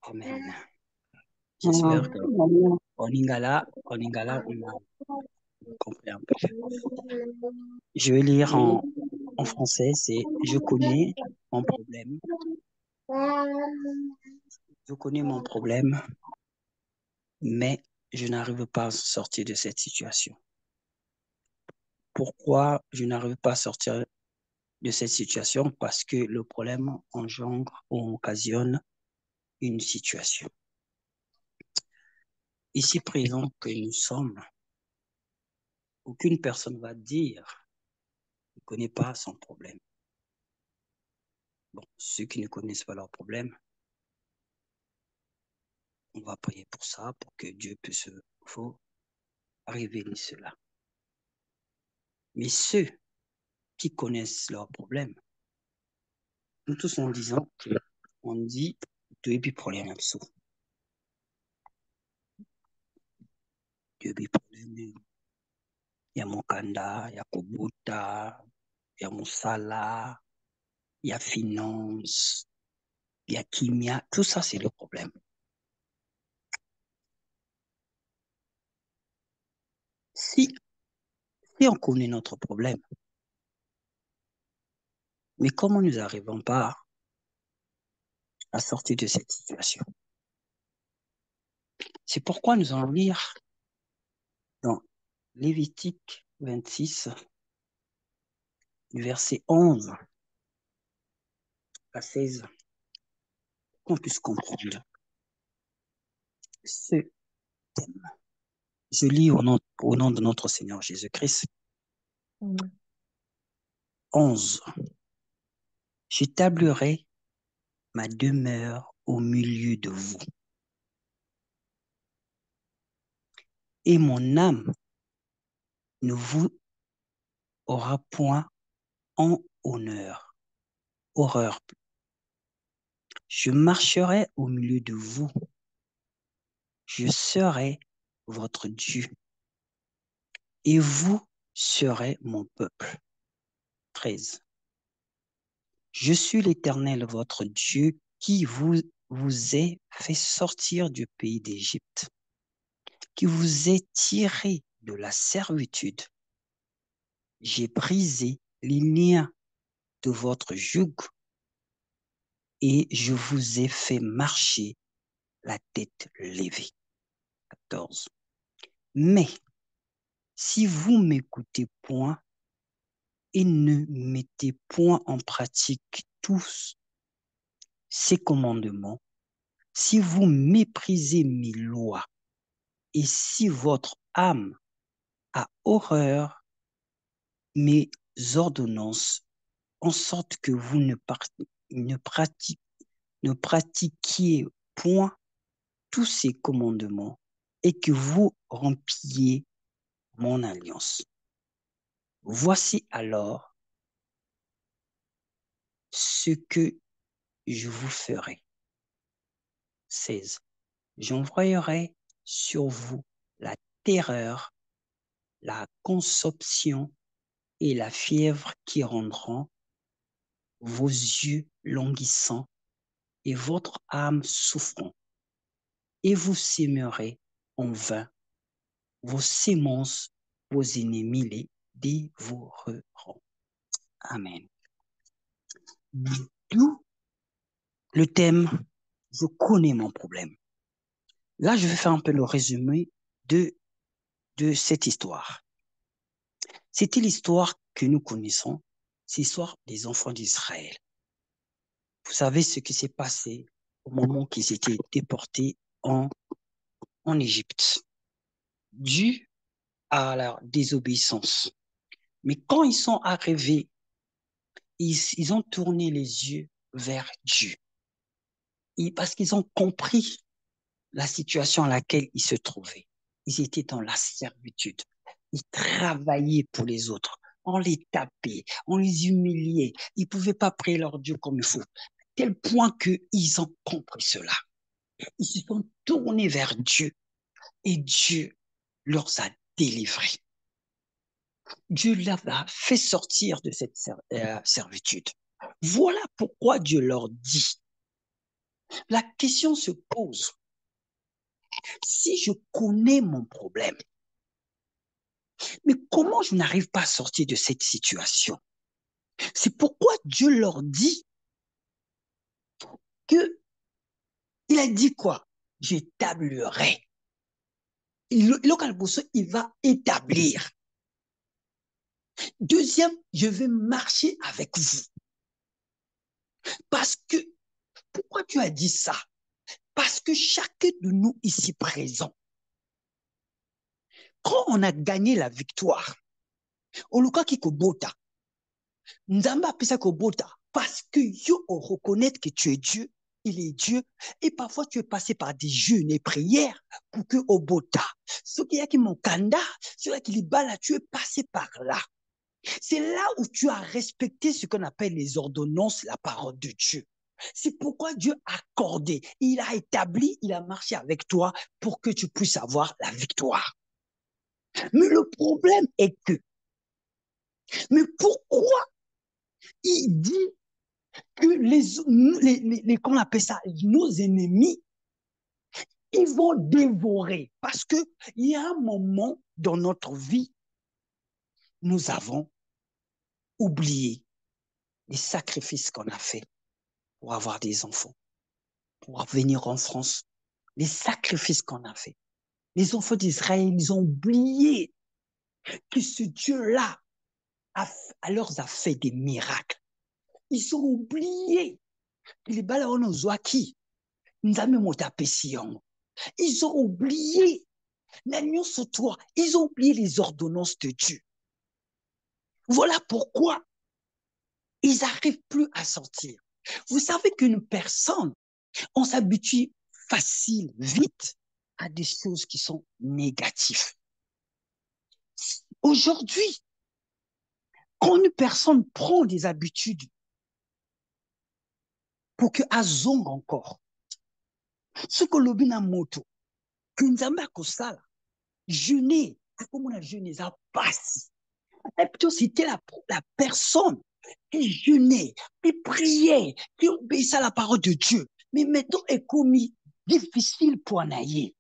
Amen. J'espère que Oningala, on a compris un peu. Je vais lire en français, c'est je connais mon problème. Je connais mon problème, mais je n'arrive pas à sortir de cette situation. Pourquoi je n'arrive pas à sortir de cette situation? Parce que le problème engendre ou occasionne une situation. Ici présent que nous sommes, aucune personne va dire ne connaît pas son problème. Bon, ceux qui ne connaissent pas leur problème, on va prier pour ça, pour que Dieu puisse vous révéler cela. Mais ceux qui connaissent leur problème, nous tous en disant qu'on dit Dieu est problème absolu. Dieu est problème. Il y a mon kanda, il y a Kobuta, il y a mon sala, il y a finance, il y a kimia, tout ça c'est le problème. Si on connaît notre problème, mais comment nous n'arrivons pas à sortir de cette situation? C'est pourquoi nous allons lire dans Lévitique 26, verset 11 à 16, qu'on puisse comprendre ce thème. Je lis au nom de notre Seigneur Jésus-Christ. 11. J'établirai ma demeure au milieu de vous, et mon âme ne vous aura point en horreur. Je marcherai au milieu de vous, je serai votre Dieu, et vous serez mon peuple. 13. Je suis l'Éternel, votre Dieu, qui vous ai fait sortir du pays d'Égypte, qui vous ai tiré de la servitude. J'ai brisé les liens de votre joug et je vous ai fait marcher la tête levée. 14. Mais si vous m'écoutez point et ne mettez point en pratique tous ces commandements, si vous méprisez mes lois et si votre âme a horreur mes ordonnances, en sorte que vous ne pratiquiez point tous ces commandements et que vous rompiez mon alliance. Voici alors ce que je vous ferai. 16. J'envoyerai sur vous la terreur, la consomption et la fièvre qui rendront vos yeux languissants et votre âme souffrant. Et vous sèmerez en vain vos semences, vos ennemis les dévoreront. Amen. D'où le thème, je connais mon problème. Là, je vais faire un peu le résumé de cette histoire. C'était l'histoire que nous connaissons, c'est l'histoire des enfants d'Israël. Vous savez ce qui s'est passé au moment qu'ils étaient déportés en Égypte, dû à leur désobéissance. Mais quand ils sont arrivés, ils ont tourné les yeux vers Dieu. Parce qu'ils ont compris la situation à laquelle ils se trouvaient. Ils étaient dans la servitude. Ils travaillaient pour les autres. On les tapait, on les humiliait. Ils ne pouvaient pas prier leur Dieu comme il faut. À tel point qu'ils ont compris cela. Ils se sont tournés vers Dieu et Dieu leur a délivrés. Dieu leur a fait sortir de cette servitude. Voilà pourquoi Dieu leur dit La question se pose, si je connais mon problème, mais comment je n'arrive pas à sortir de cette situation? C'est pourquoi Dieu leur dit que, il a dit quoi? J'établirai. Il va établir. Deuxième, je vais marcher avec vous. Parce que, pourquoi tu as dit ça? Parce que chacun de nous ici présent, quand on a gagné la victoire, Oluka Kikobota, Nzamba Pisa Kobota, parce que yo on reconnaît que tu es Dieu, il est Dieu, et parfois tu es passé par des jeûnes et prières pour que Obota, ce qui est qui mon kanda, ce qui est là, tu es passé par là. C'est là où tu as respecté ce qu'on appelle les ordonnances, la parole de Dieu. C'est pourquoi Dieu a accordé, il a établi, il a marché avec toi pour que tu puisses avoir la victoire. Mais le problème est que, mais pourquoi il dit que qu'on appelle ça, nos ennemis, ils vont dévorer? Parce que il y a un moment dans notre vie, nous avons oublié les sacrifices qu'on a faits pour avoir des enfants, pour venir en France, les sacrifices qu'on a faits. Les enfants d'Israël, ils ont oublié que ce Dieu-là leur a fait des miracles. Ils ont oublié que les balaons qui ils ont oublié ils ont oublié les ordonnances de Dieu. Voilà pourquoi ils n'arrivent plus à sortir. Vous savez qu'une personne, on s'habitue facile, vite, à des choses qui sont négatives. Aujourd'hui, quand une personne prend des habitudes pour que azong encore, ce que l'obina moto, que nous avons à jeûner, comme on a jeûné, ça passe. Et plutôt, c'était la personne qui jeûnait, qui priait, qui obéissait à la parole de Dieu. Mais maintenant, est commis difficile pour en aller.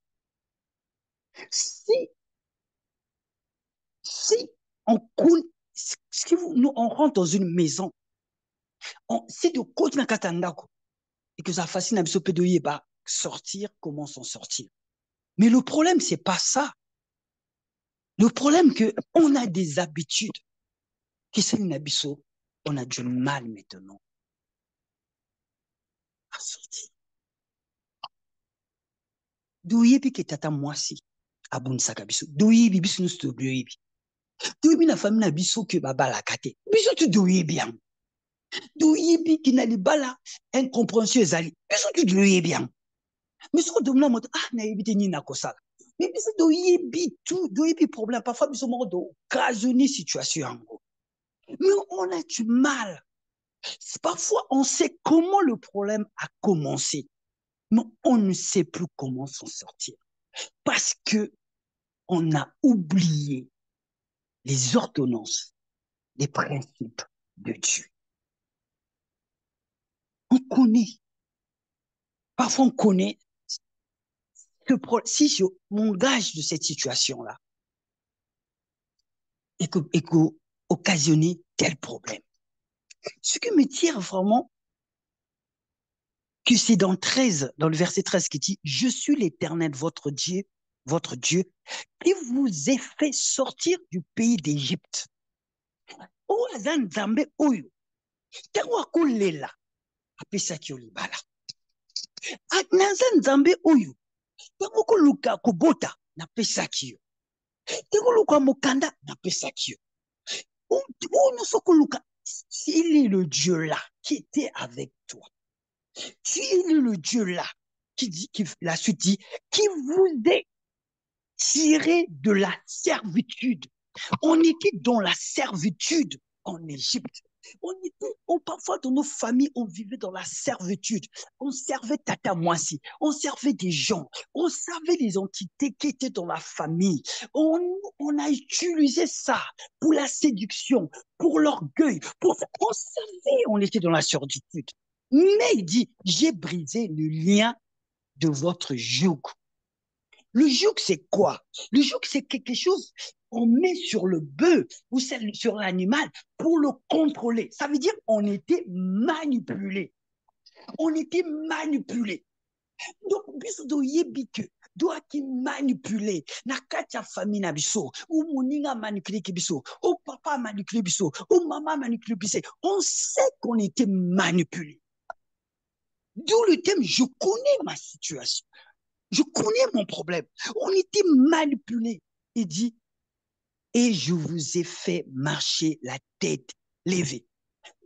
Si, si on coule, si nous, on rentre dans une maison, si de côté na katandako, et que ça fascine à biso pédoyer, bah, sortir, comment s'en sortir? Mais le problème, c'est pas ça. Le problème, que on a des habitudes qui sont inabisso, on a du mal maintenant à sortir. Douyebi ke tata mwasi, abunisaka biso. Douyebi biso nous to douyebi. Douyebi na famille na biso ke babala kate. Biso tu douyebi yang. Douyebi ki na libala incompréhension ezali. Biso tu douyebi yang. Biso ko domina moto na yebi ni na kosala. Mais biso douyebi tout, douyebi problème. Parfois biso moko do occasionner situation yango. Mais on a du mal. Parfois, on sait comment le problème a commencé, mais on ne sait plus comment s'en sortir. Parce que on a oublié les ordonnances, les principes de Dieu. On connaît. Parfois, on connaît si je m'engage de cette situation-là et que occasionner tel problème. Ce qui me tire vraiment, que c'est dans le verset 13 qui dit, je suis l'Éternel, votre Dieu, qui vous ai fait sortir du pays d'Égypte. Oh, Nzambe oyo, tango akolela, apesaki yo libala. Naza Nzambe oyo, tango koluka kobota, napesaki yo. Tango luka mokanda, napesaki yo. Ono sokoluka, il est le Dieu là qui était avec toi. Il est le Dieu là la suite dit, qui vous est tiré de la servitude. On était dans la servitude en Égypte. Parfois, dans nos familles, on vivait dans la servitude. On servait Tata Moissi, on servait des gens, on servait les entités qui étaient dans la famille. On a utilisé ça pour la séduction, pour l'orgueil, on savait, on était dans la servitude. Mais il dit, j'ai brisé le lien de votre joug. Le joug, c'est quoi? Le joug, c'est quelque chose qu'on met sur le bœuf ou sur l'animal pour le contrôler. Ça veut dire qu'on était manipulé. On était manipulé. Donc, biso do yebi que doit qui manipuler na kati ya famille na biso ou moninga manipulé ki biso ou papa manipulé biso ou maman manipulé biso. On sait qu'on était manipulé. D'où le thème, je connais ma situation. Je connais mon problème. On était manipulé. Il dit, et je vous ai fait marcher la tête levée.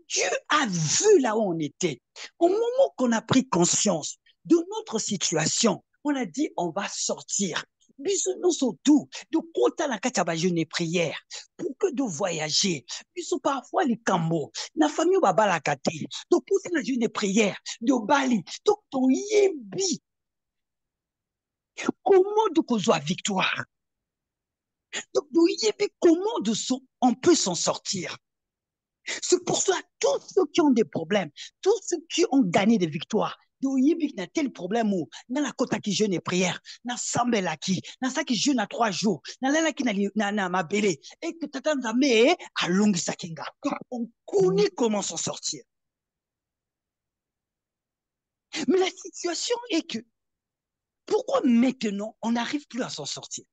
Dieu a vu là où on était. Au moment qu'on a pris conscience de notre situation, on a dit, on va sortir. Bisous surtout, de compter la kachaba jeûne et prière, pour que de voyager. Bisous parfois les cambos, la famille baba la kate, de pousser la jeûne et prière, de Bali, donc ton yebi. Comment de causer victoire? Donc, comment on peut s'en sortir? C'est pour cela, tous ceux qui ont des problèmes, tous ceux qui ont gagné des victoires, il y a tel problème où, dans la côte qui jeûne et prière, dans Sambel qui, dans ça qui jeûne à 3 jours, dans la qui n'a ma belé, et que t'attends à me, à longue sakinga. On connaît comment s'en sortir. Mais la situation est que, pourquoi maintenant on n'arrive plus à s'en sortir?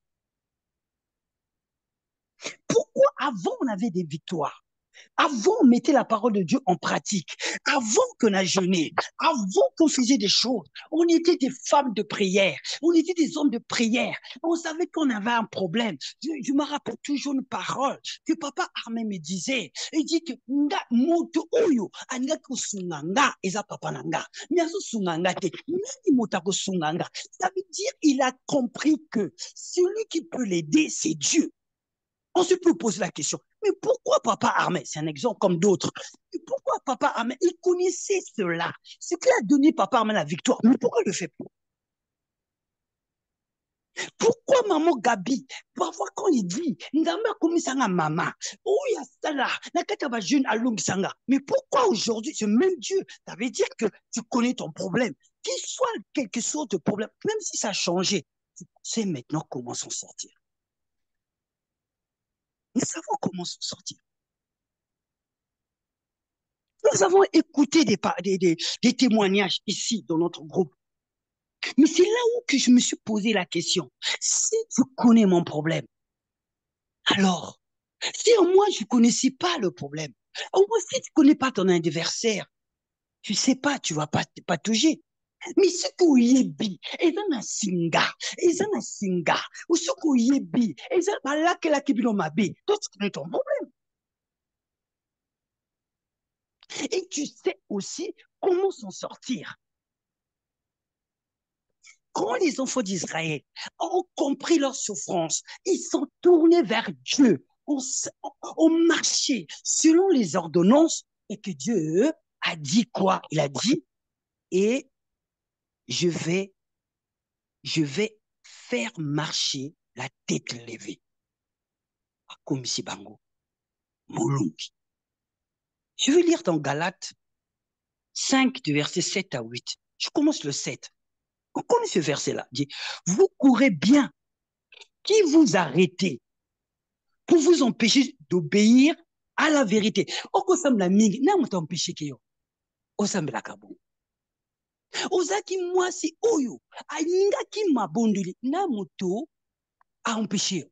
Pourquoi avant on avait des victoires? Avant, on mettait la parole de Dieu en pratique. Avant qu'on a jeûné, avant qu'on faisait des choses, on était des femmes de prière, on était des hommes de prière. On savait qu'on avait un problème. Je me rappelle toujours une parole que papa Armé me disait. Il dit que nga moto oyo anga kusunganga eza papa nanga. Nyazo sunganga te. Nani mota kusunganga. Ça veut dire il a compris que celui qui peut l'aider, c'est Dieu. On se peut poser la question, mais pourquoi Papa Armé, c'est un exemple comme d'autres, pourquoi Papa Armé, il connaissait cela, ce qui a donné Papa Armé la victoire, mais pourquoi il le fait pas? Pourquoi Maman Gabi, parfois quand il dit, Ngamba komisanga mama, oh ya sala, nakata ba jeune alung sanga, mais pourquoi aujourd'hui ce même Dieu, ça veut dire que tu connais ton problème, qu'il soit quelque chose de problème, même si ça a changé, tu sais maintenant comment s'en sortir. Nous savons comment s'en sortir. Nous avons écouté des témoignages ici dans notre groupe. Mais c'est là où que je me suis posé la question. Si tu connais mon problème, alors, si moi je ne connaissais pas le problème, au moins si tu ne connais pas ton adversaire, tu ne sais pas, tu ne vas pas toucher. Mais ce que yebi, et un singa, ou ce que yebi, et ça, là que la kibino mabe, toi tu connais ton problème. Et tu sais aussi comment s'en sortir. Quand les enfants d'Israël ont compris leur souffrance, ils sont tournés vers Dieu, ont marché selon les ordonnances et que Dieu a dit quoi? Il a dit, et je vais, je vais faire marcher la tête levée. Comme ici, Bango, Molungi. Je vais lire dans Galates 5, du verset 7 à 8. Je commence le 7. On connaît ce verset-là. Dit, vous courez bien. Qui vous arrêtez pour vous empêcher d'obéir à la vérité? Okosambla mingi, na muta empêcher keyo. Osambla kabo. Ozaki mwasi oyo, alingaki mabondoli, na muto a empêcher.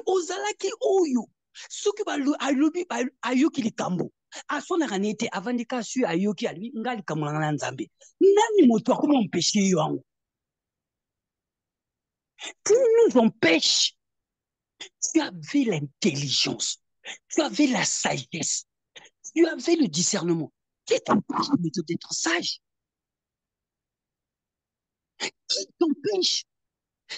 Ozalaki oyo, soki alobi ayoki likambo. Asonaka nete avandika su ayoki alibi ngali kamulanga na nzambe. Nani moto akoma empêcher yo ango? Qui nous empêche? Tu avais l'intelligence, tu avais la sagesse, tu avais le discernement. Qui t'empêche d'être sage? Qui t'empêche?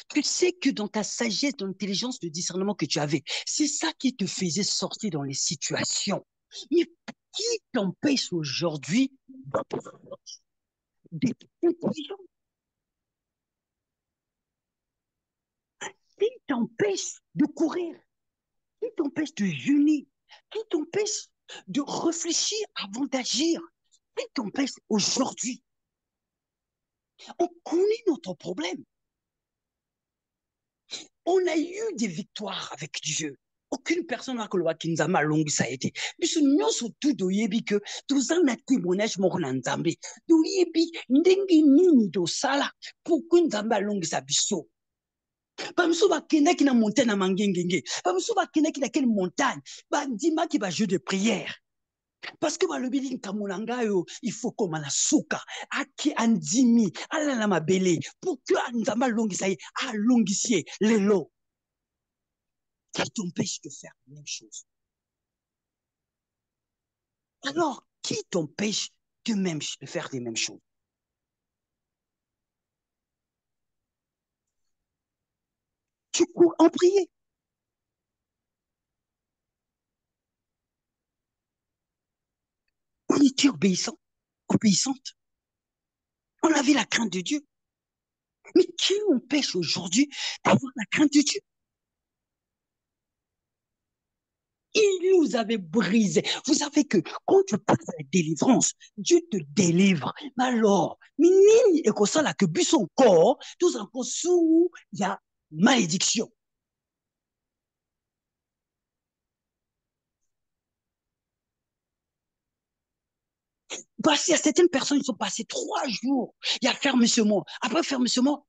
Tu sais que dans ta sagesse, dans l'intelligence, le discernement que tu avais, c'est ça qui te faisait sortir dans les situations. Mais qui t'empêche aujourd'hui d'être intelligent? Qui t'empêche de courir? Qui t'empêche de jeûner? Qui t'empêche de réfléchir avant d'agir? qui t'empêche aujourd'hui? On connaît notre problème. On a eu des victoires avec Dieu. Aucune personne n'a que le Wakinzama long ça a été. Mais ce nous surtout de yebi que tous en a témoignage mon nzambe. De yebi ndengi nini do sala pour qu'une zamba long sa biso. Pamso ba kena ki na montagne na mangengenge. Pamso ba kena ki na quelle montagne. Ba ndima ki ba jeu de prière. Parce que le bili nkamonanga yo, il faut comme la souka, aki andimi, ala la mabele, pour que nzamba longisa a longissier, les lots. Qui t'empêche de faire la même chose? Alors, qui t'empêche de faire les mêmes choses? Tu cours en prier. On était obéissant, obéissante. On avait la crainte de Dieu. Mais qui empêche aujourd'hui d'avoir la crainte de Dieu? Il nous avait brisé. Vous savez que quand tu passes à la délivrance, Dieu te délivre. Mais alors, mini et comme ça, là, que but son corps, tout encore sous, il y a malédiction. Parce qu'il y a certaines personnes qui sont passées 3 jours. Il y a fermement. Après fermement,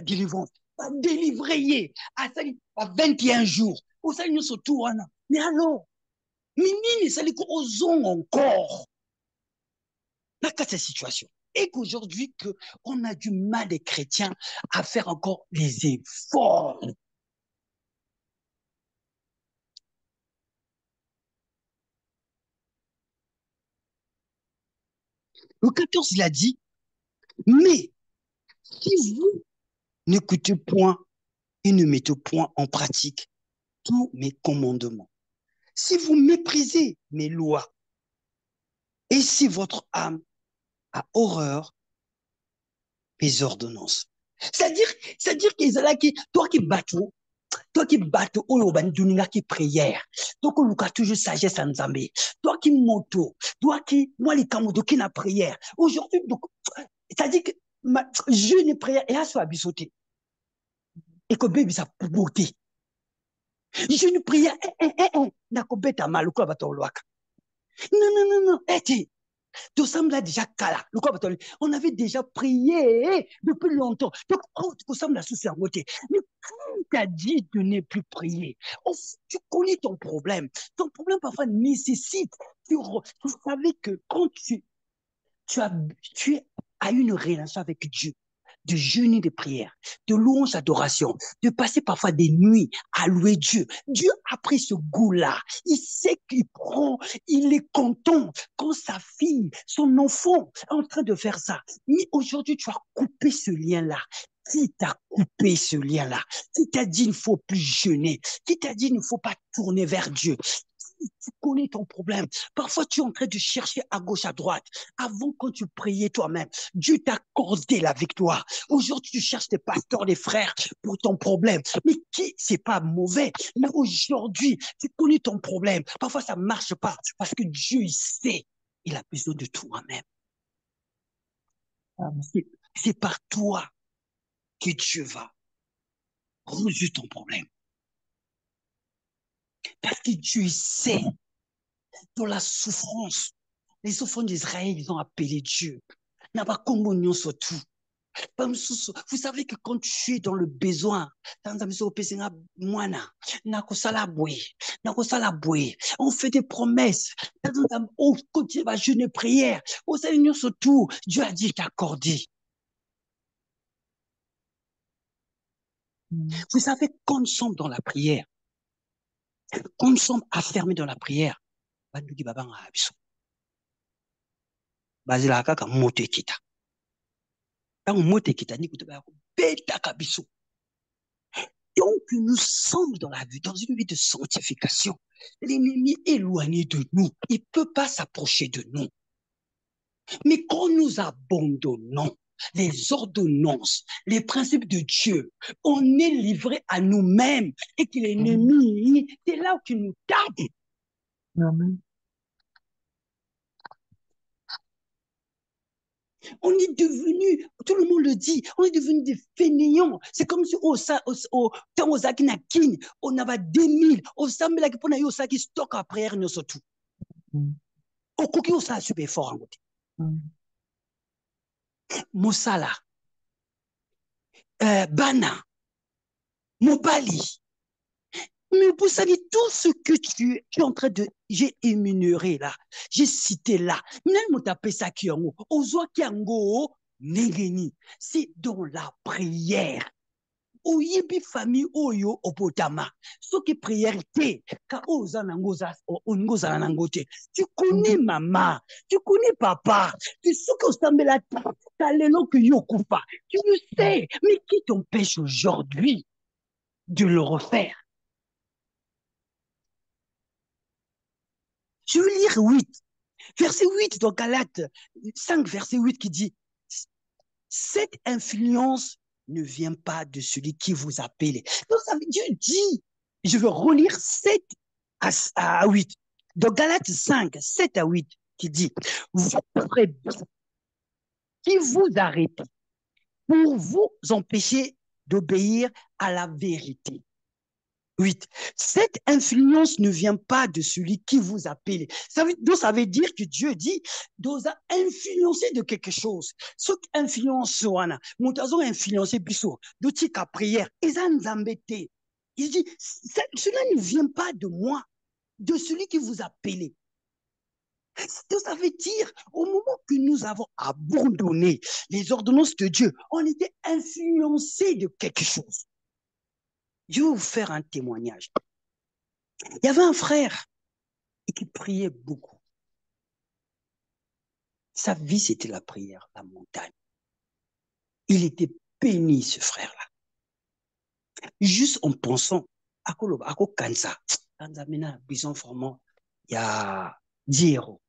délivrance. Délivrer, à 21 jours. Au ça, nous sommes tout, mais alors, mini, ça les osons encore. Dans cette situation. Et qu'aujourd'hui, on a du mal, les chrétiens, à faire encore les efforts. Le 14, il a dit, mais si vous n'écoutez point et ne mettez point en pratique tous mes commandements, si vous méprisez mes lois, et si votre âme a horreur mes ordonnances. C'est-à-dire, c'est-à-dire qu'ils là qui, toi qui bateau, oyo banduninga qui prière, toi qui luka toujours sagesse en Zambé, toi qui moto, toi qui, moi les kamodo qui na prière. Aujourd'hui, donc, c'est-à-dire que je ne prière et à soi bisoté. Et que bébé ça beauté. Je ne prière, n'a ko beta mal, quoi bato loaka. Non, non, non, non, tout ça là déjà cala. On avait déjà prié depuis longtemps. Donc, tout ça là sous cerveauté. Mais quand t'as dit de ne plus prier, tu connais ton problème. Ton problème parfois nécessite. Tu savais que quand tu as, tu as une relation avec Dieu, de jeûner de prière, de louange d'adoration, de passer parfois des nuits à louer Dieu. Dieu a pris ce goût-là. Il sait qu'il prend, il est content quand sa fille, son enfant est en train de faire ça. Mais aujourd'hui, tu as coupé ce lien-là. Qui t'a coupé ce lien-là? Qui t'a dit il ne faut plus jeûner? Qui t'a dit il ne faut pas tourner vers Dieu? Tu connais ton problème. Parfois, tu es en train de chercher à gauche, à droite. Avant, quand tu priais toi-même, Dieu t'a accordé la victoire. Aujourd'hui, tu cherches des pasteurs, des frères pour ton problème. Mais qui, c'est pas mauvais. Mais aujourd'hui, tu connais ton problème. Parfois, ça marche pas parce que Dieu, il sait. Il a besoin de toi-même. C'est par toi que Dieu va résoudre ton problème. Parce que Dieu sait pour la souffrance. Les souffrances d'Israël, ils ont appelé Dieu. N'a pas communion surtout. Vous savez que quand tu es dans le besoin, on fait des promesses. On continue à jeûner prière. Au Seigneur surtout, Dieu a dit t'accorder. Vous savez, quand nous sommes dans la prière, quand nous sommes affermés dans la prière, bazilaka kaka moto ekita ntango moto ekita ni kutu betaka biso. Donc nous sommes dans une vie de sanctification. L'ennemi est éloigné de nous, il peut pas s'approcher de nous. Mais quand nous abandonnons les ordonnances, les principes de Dieu, on est livré à nous-mêmes et que l'ennemi, c'est là où il nous tape. Amen. On est devenu, tout le monde le dit, on est devenu des fainéants. C'est comme si temps aux Akinakin, on avait 2000, on s'amène pour nous qui stocke après nous surtout. Au coquille, on s'est super fort en côté. Moussala, Bana, Mobali. Mais vous savez, tout ce que tu es en train de. J'ai énuméré là, j'ai cité là. Même tapé ça qui en haut. Ozo Kiango, Negeni. C'est dans la prière. Oyebi famille oyo opotama. Ce qui prière te, ka oza nangoza ongoza nangote. Tu connais maman, tu connais papa, tu sais que ostambela ta lelo que yokufa. Tu le sais, mais qui t'empêche aujourd'hui de le refaire? Je veux lire 8. Verset 8 dans Galates 5, verset 8 qui dit cette influence ne vient pas de celui qui vous appelle. Donc, ça veut dire, dit, je veux relire 7 à 8. Dans Galates 5, 7 à 8, qui dit, vous ferez bien qui vous arrête pour vous empêcher d'obéir à la vérité. 8. Cette influence ne vient pas de celui qui vous appelle. Donc, ça veut dire que Dieu dit, doit influencer de quelque chose. Ce qui influence, nous avons influencé Bissot, d'outils qu'à prière, ils ont embêté. Il dit, cela ne vient pas de moi, de celui qui vous appelle. Donc, ça veut dire, au moment que nous avons abandonné les ordonnances de Dieu, on était influencé de quelque chose. Je vais vous faire un témoignage. Il y avait un frère qui priait beaucoup. Sa vie, c'était la prière, la montagne. Il était béni, ce frère-là. Juste en pensant, à Kansa, Kansamena, bison formant, il y a 10 euros.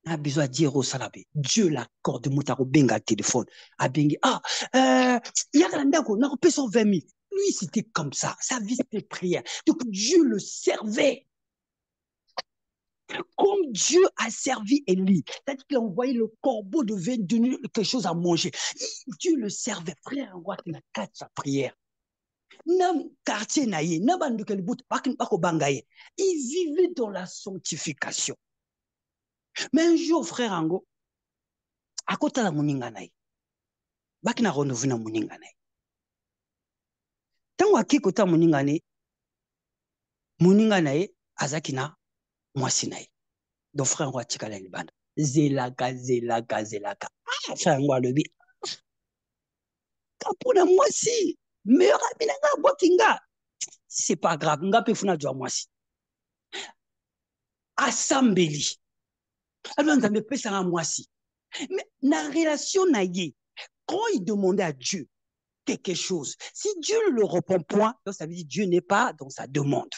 Il y a besoin de 10 euros, salabé. Dieu l'accorde de Moutaro Benga téléphone. A Bengi, il y a un d'accord, on a repé 120 000. Lui, c'était comme ça. Sa vie, c'était prière. Donc, Dieu le servait. Comme Dieu a servi Élie, c'est-à-dire qu'il a envoyé le corbeau devait donner quelque chose à manger. Dieu le servait, frère, on voit qu'il a quatre sa prière. Nam quartier naïe, n'abandu quel bout, il vivait dans la sanctification. Mais un jour, frère Ango, à côté de la moninga naïe, bakina renouveau na moninga naïe. Tant waki kota moninga naïe, azakina, mwasi naïe. Donc frère Ango atikala libanda. Zelaka. Ah, frère Ango alobi. Kapuna mwasi. Meilleur ami nanga bokinga. C'est pas grave. Nga pe funa jwa mwasi. Asambeli. Alors nzambe pesa nga mwasi. Mais na relation na ye, quand il demandait à Dieu quelque chose, si Dieu ne le répond point, donc ça veut dire Dieu n'est pas dans sa demande.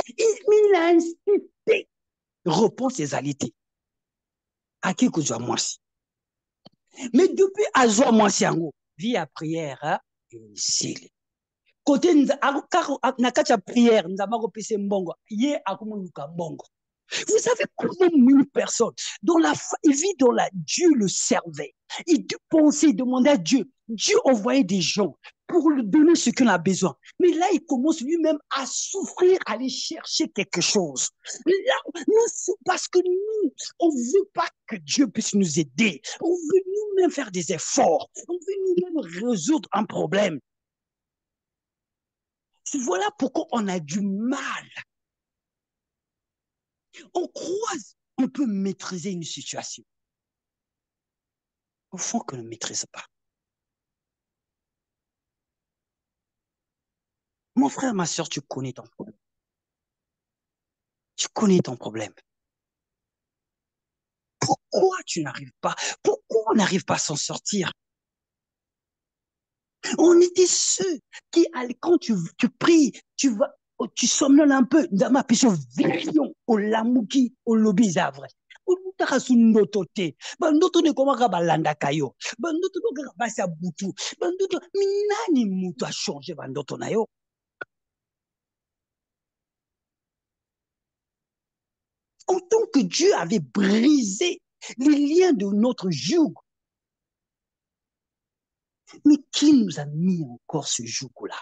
Il a insisté. Répond ses alités. À qui que jwa mwasi. Mais depuis à jwa mwasi yango, vie à prière, initiale. Côté nakati ya prière, nzamba kopesa mbongo, ye akomoluka mbongo. Vous savez combien de personnes il vit dans la Dieu le servait. Il pensait, il demandait à Dieu. Dieu envoyait des gens pour lui donner ce qu'il a besoin. Mais là, il commence lui-même à souffrir, à aller chercher quelque chose. Là, parce que nous, on ne veut pas que Dieu puisse nous aider. On veut nous-mêmes faire des efforts. On veut nous-mêmes résoudre un problème. Voilà pourquoi on a du mal. On croit qu'on peut maîtriser une situation. Au fond, qu'on ne maîtrise pas. Mon frère, ma soeur, tu connais ton problème. Tu connais ton problème. Pourquoi tu n'arrives pas? Pourquoi on n'arrive pas à s'en sortir? On était ceux qui, quand tu pries, tu somnoles un peu. Dans ma passion, vision, au lamouki, au lobby zavre. Utaka su ndoto te bandoto ne komaka balandaka yo bandoto nokaka basi ya butu bandoto minani mutu achange bandoto na yo. En tant que Dieu avait brisé les liens de notre joug. Mais qui nous a mis encore ce joug-là?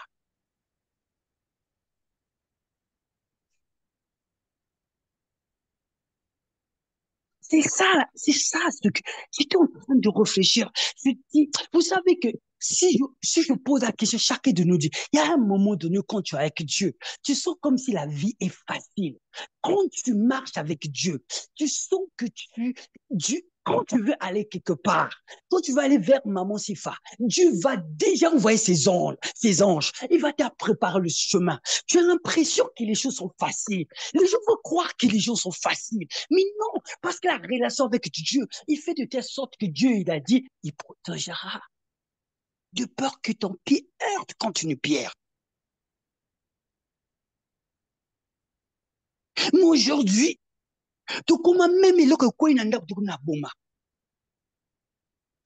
C'est ça ce que j'étais en train de réfléchir. Je dis, vous savez que si je pose la question, chacun de nous dit, il y a un moment donné quand tu es avec Dieu, tu sens comme si la vie est facile. Quand tu marches avec Dieu, tu sens que quand tu veux aller quelque part, quand tu vas aller vers Maman Sifa, Dieu va déjà envoyer ses anges. Il va te préparer le chemin. Tu as l'impression que les choses sont faciles. Les gens vont croire que les choses sont faciles. Mais non, parce que la relation avec Dieu, il fait de telle sorte que Dieu, il a dit, il protégera de peur que ton pied heurte contre une pierre. Mais aujourd'hui, tu comment même le que quoi il n'a pas boma.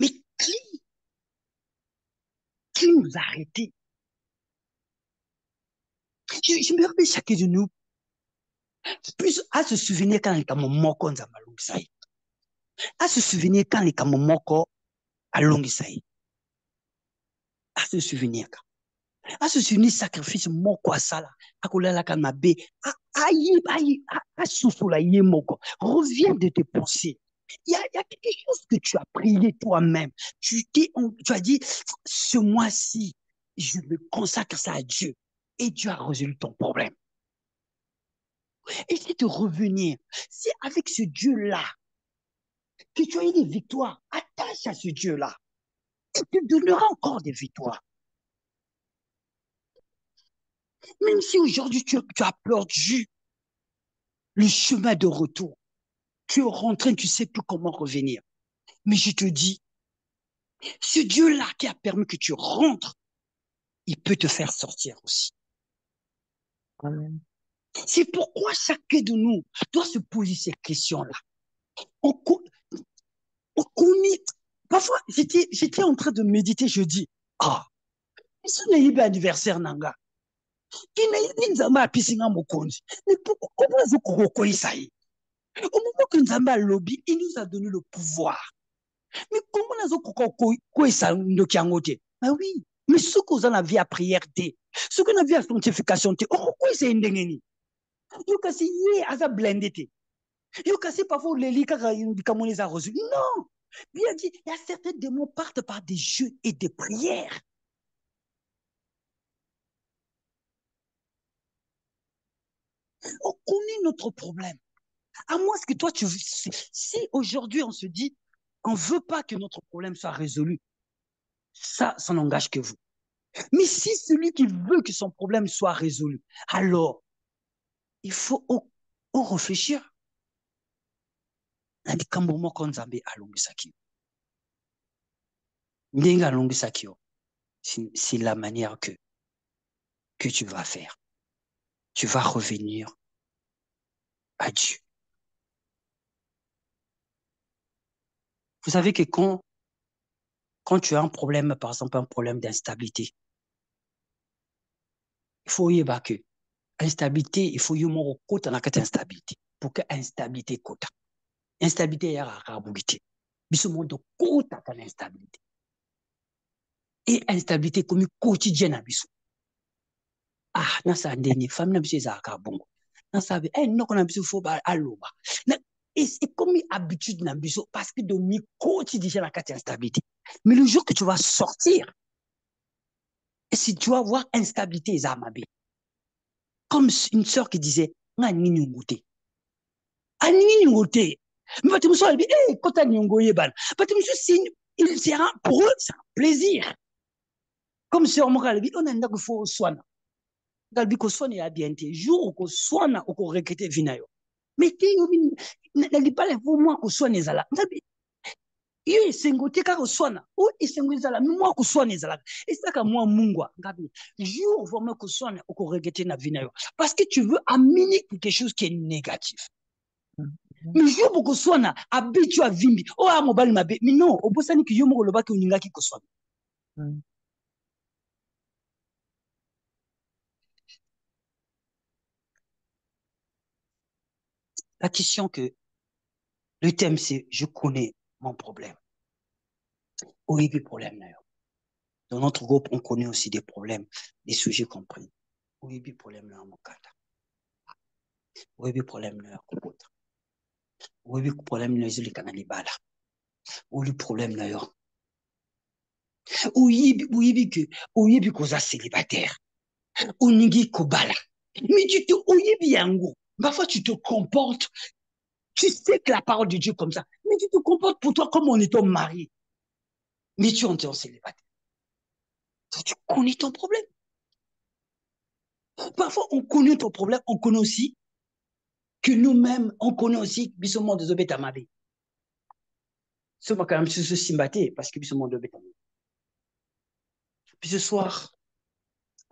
Mais qui nous a arrêtés? Je me rappelle chacun de nous, plus à se souvenir quand les camomoko nous a malongsaï. À se souvenir quand les camomoko a longisaï. À se souvenir. À se souvenir sacrifice moko à ça là. À kolela kan mabe. À souffler yé moko. Reviens de tes pensées. Il y a quelque chose que tu as prié toi-même. Tu as dit, ce mois-ci, je me consacre ça à Dieu. Et Dieu a résolu ton problème. Essaie de revenir. C'est avec ce Dieu-là que tu as eu des victoires. Attache à ce Dieu-là. Il te donnera encore des victoires. Même si aujourd'hui tu as perdu le chemin de retour, tu es rentré, tu ne sais plus comment revenir. Mais je te dis, ce Dieu-là qui a permis que tu rentres, il peut te faire sortir aussi. Amen. C'est pourquoi chacun de nous doit se poser ces questions-là. On, on connaît. Parfois, j'étais en train de méditer, je dis, ah, ce n'est pas anniversaire, Nanga. Qui n'est pas piscine mokonzi. Mais comment vous connaissez ça? Au moment que Nzamba a lobby, il nous a donné le pouvoir. Mais comment nous avons ça de Ah oui, mais ce qu'on a vu à prière, ce qu'on a vu à sanctification, pourquoi c'est une dengeni? Yo kasi yé asa blendé. Yo kasi parfois les lits comme on les a reçus. Non! Bien dit, il y a certains démons partent par des jeux et des prières. On connaît notre problème. À moins que toi, si aujourd'hui on se dit, on ne veut pas que notre problème soit résolu, ça n'engage que vous. Mais si celui qui veut que son problème soit résolu, alors il faut réfléchir. Nandi kambo moko nzambe alongisaki yo. Ndenge alongisaki yo, c'est la manière que tu vas faire. Tu vas revenir à Dieu. Vous savez que quand tu as un problème, par exemple un problème d'instabilité, il faut y avoir que instabilité, il faut y avoir côté dans cette instabilité pour que instabilité côté. Instabilité est à rabouité. Biso monde côté à l'instabilité. Et instabilité comme quotidienne à biso. Ah, nasa ndeni femme na biso ezalaka bongo. Nasa be noko na biso fo ba aloba. Et c'est comme habitude na biso parce que de mi quotidien na kati instabilité. Mais le jour que tu vas sortir, et si tu vas voir instabilité ezamabe. Comme une sœur qui disait, nga nini ngote. Ah nini ngote. Mais Batimuso elle dit, quand t'as nyongo yeban. Batimuso il sera pour eux, c'est un plaisir. Comme sœur Moka elle dit, on a ndaku fo soana. Galbi ko soana ya bien te. Jour ko soana ko regretter vinayo. Mais te yo na pas les vous moi ko soana ezala. Ngabi yo esengo te kaka oswana o esengo ezala mais moi koswana ezalaka esaka moi mungwa ngabi jour vraiment koswana okoregete na vie na yo parce que tu veux amener quelque chose qui est négatif mais jour bokoswana abitu avimbi o a mobali mabe mais non obosani ki yo moko lobaki oningaki koswana la question que Le thème, c'est je connais mon problème. Oui, des problèmes d'ailleurs. Dans notre groupe, on connaît aussi des problèmes, des sujets compris. Oui, des problèmes là, mon cas. Oui, des problèmes là, oui, des problèmes là, les canalibala. Oui, des problèmes d'ailleurs. Oui, oui, que, oui, because célibataire. Onigi kobala. Mais tu te, oui, bien, parfois tu te comportes, tu sais que la parole de Dieu comme ça, mais tu te comportes pour toi comme on est ton mari. Mais tu es en célibataire. Tu connais ton problème. Parfois, on connaît ton problème, on connaît aussi que nous-mêmes, on connaît aussi que nous sommes des obétamabés. C'est quand même ce simbaté parce que nous sommes des obétamabés. Puis ce soir,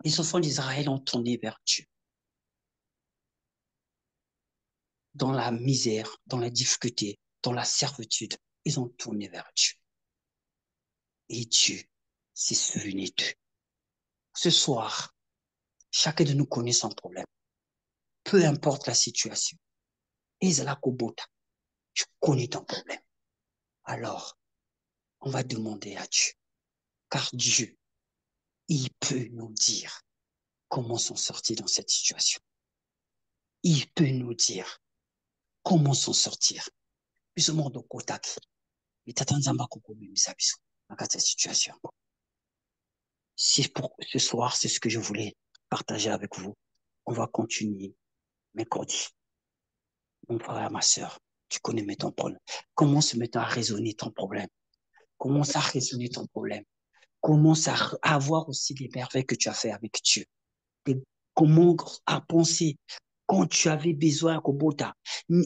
les enfants d'Israël ont tourné vers Dieu. Dans la misère, dans la difficulté, dans la servitude, ils ont tourné vers Dieu. Et Dieu s'est souvenu d'eux. Ce soir, chacun de nous connaît son problème. Peu importe la situation. Ezala Kobota, tu connais ton problème. Alors, on va demander à Dieu. Car Dieu, il peut nous dire comment s'en sortir dans cette situation. Il peut nous dire comment s'en sortir. Puis ce monde au Kotak, il t'attend à dans cette situation. C'est pour ce soir, c'est ce que je voulais partager avec vous. On va continuer mercredi. Mon frère, ma soeur, tu connais ton problème. Commence maintenant à raisonner ton problème. Commence à raisonner ton problème. Commence à avoir aussi les merveilles que tu as fait avec Dieu. Et comment à penser quand tu avais besoin kobota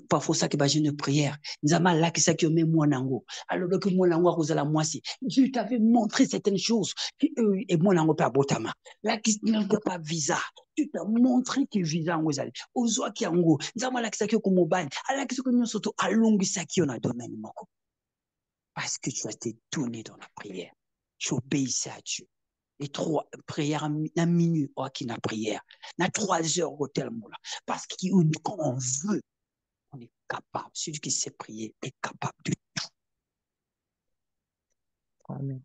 parfois ça que une prière nzama là que ça que même moi nango alors que moi nango à la moitié Dieu t'avait montré certaines choses et moi nango pas botama là qui n'a pas visa tu t'as montré que visa ngo zali ozwa ki yango nzama là que ça que comme mobile ala que ce que nous surtout alongisa qui on a donné moko parce que tu as été tourné dans la prière tu obéissais à Dieu et trois prières na minute qui na prière na 3 heures au tel là parce que quand on veut on est capable celui qui sait prier est capable de tout. Amen.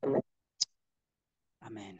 Amen.